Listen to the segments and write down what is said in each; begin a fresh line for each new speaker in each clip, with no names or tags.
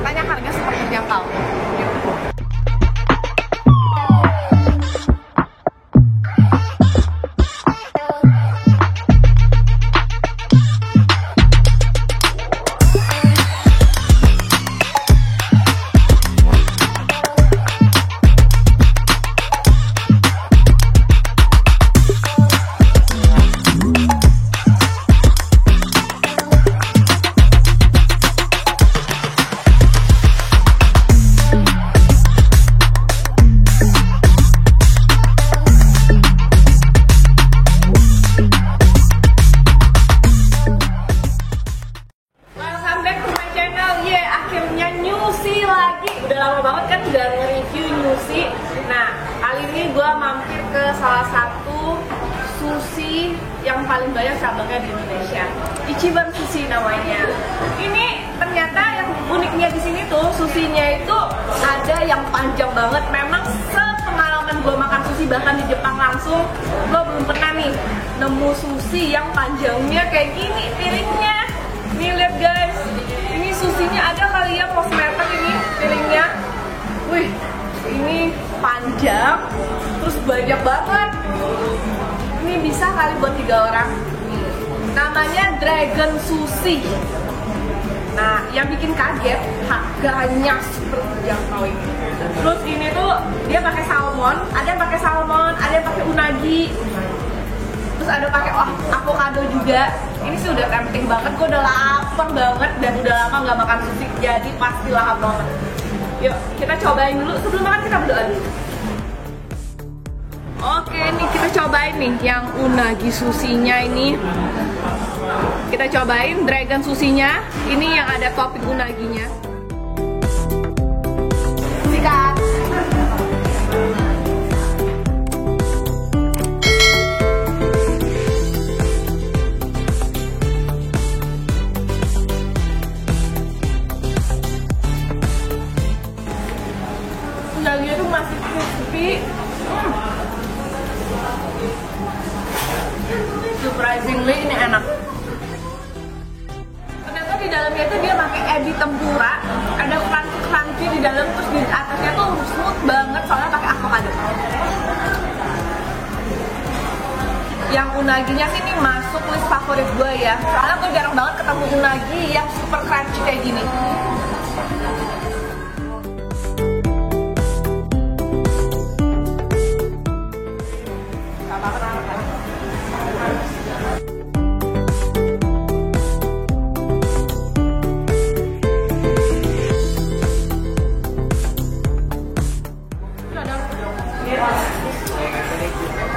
katanya harga super terjangkau. Lama banget kan udah nge-review Nyusi. Nah, kali ini gue mampir ke salah satu sushi yang paling banyak cabangnya di Indonesia, Ichiban Sushi namanya. Ini ternyata yang uniknya di sini tuh susinya itu ada yang panjang banget. Memang sepengalaman gue makan sushi bahkan di Jepang langsung, gue belum pernah nih nemu sushi yang panjangnya kayak gini piringnya. Nih lihat guys, ini susinya ada kali ya pos meter ini piringnya. Wih, ini panjang, terus banyak banget. Ini bisa kali buat 3 orang. Namanya Dragon Sushi. Nah, yang bikin kaget harganya super terjangkau ini. Terus ini tuh dia pakai salmon, ada yang pakai salmon, ada yang pakai unagi. Terus ada pakai avocado juga. Ini sih udah tempting banget, gue udah lapar banget dan udah lama nggak makan sushi, jadi pasti lahap banget. Yuk kita cobain dulu, sebelum makan kita berdoa dulu. Oke nih kita cobain nih yang unagi sushinya ini. Kita cobain Dragon Sushinya, ini yang ada topping unaginya. Sikat. Unaginya tuh masih crispy. Surprisingly ini enak. Ternyata di dalamnya itu dia pakai ebi tempura, ada crunchy di dalam, terus di atasnya tuh smooth banget soalnya pakai avocado. Yang unaginya sih ini masuk list favorit gue ya, soalnya gue jarang banget ketemu unagi yang super crunchy kayak gini.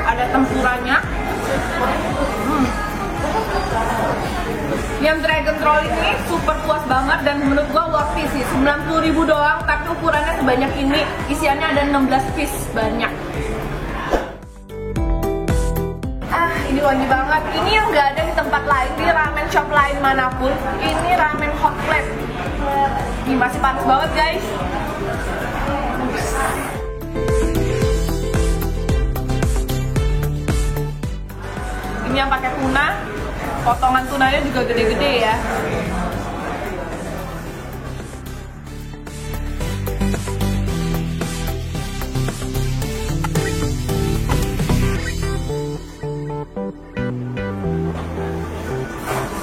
Ada tempuranya. Yang Dragon Roll ini super puas banget dan menurut gua worth it sih. 90.000 doang tapi ukurannya sebanyak ini, isiannya ada 16 piece, banyak. Ini wangi banget. Ini yang nggak ada di tempat lain, di ramen shop lain manapun. Ini ramen hot plate. Ini masih panas banget guys. Ini yang pakai tuna, potongan tunanya juga gede-gede ya.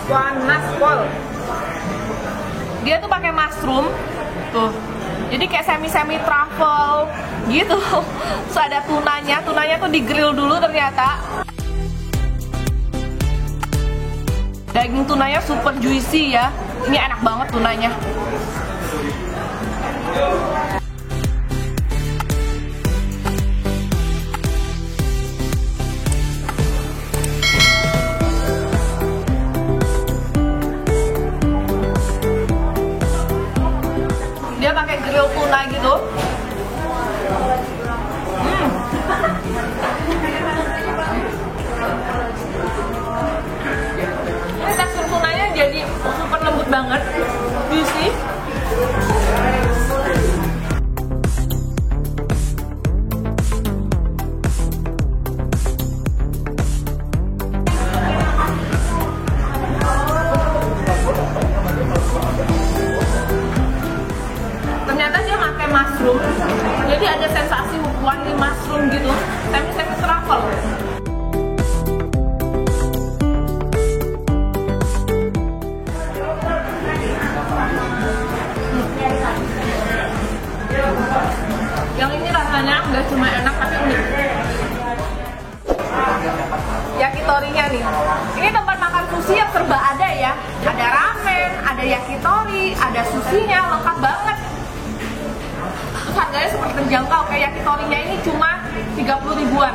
Panas pol. Dia tuh pakai mushroom, tuh. Jadi kayak semi truffle gitu. Terus ada tunanya tuh di grill dulu ternyata. Daging tunanya super juicy ya. Ini enak banget tunanya. Dia pakai grill tuna gitu. Ini tekstur tunanya jadi super lembut banget, juicy. mushroom, jadi ada sensasi wangi mushroom gitu, semi truffle. Yang ini rasanya nggak cuma enak tapi unik. Yakitorinya nih, ini tempat makan sushi yang serba ada ya. Ada ramen, ada yakitori, ada sushinya, lengkap banget. Terus harganya super terjangkau, kayak yakitorinya ini cuma 30 ribuan.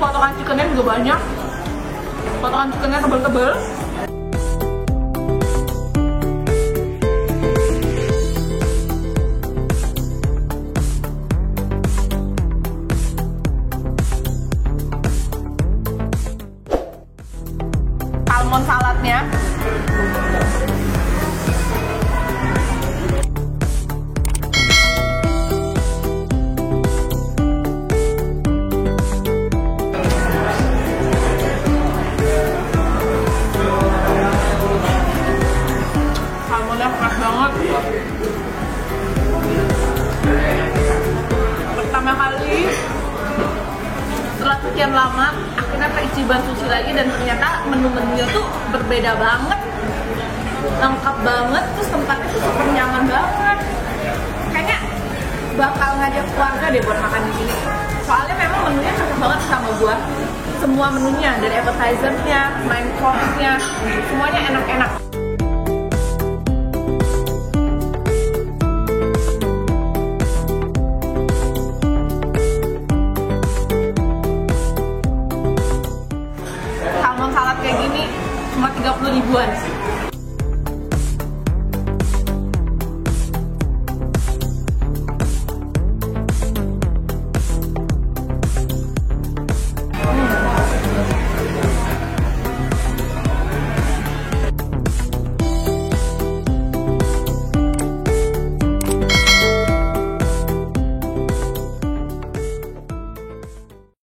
Potongan chickennya juga banyak, potongan chickennya tebel-tebel. Salmon saladnya pertama kali setelah sekian lama akhirnya ke Ichiban Sushi lagi, dan ternyata menu-menunya tuh berbeda banget, lengkap banget, terus tempatnya tuh super nyaman banget. Kayaknya bakal ngajak keluarga deh buat makan di sini. Soalnya memang menunya cocok banget sama gua. Semua menunya, dari appetizer-nya, main course-nya, semuanya enak-enak. Salmon salad kayak gini cuma 30 ribuan.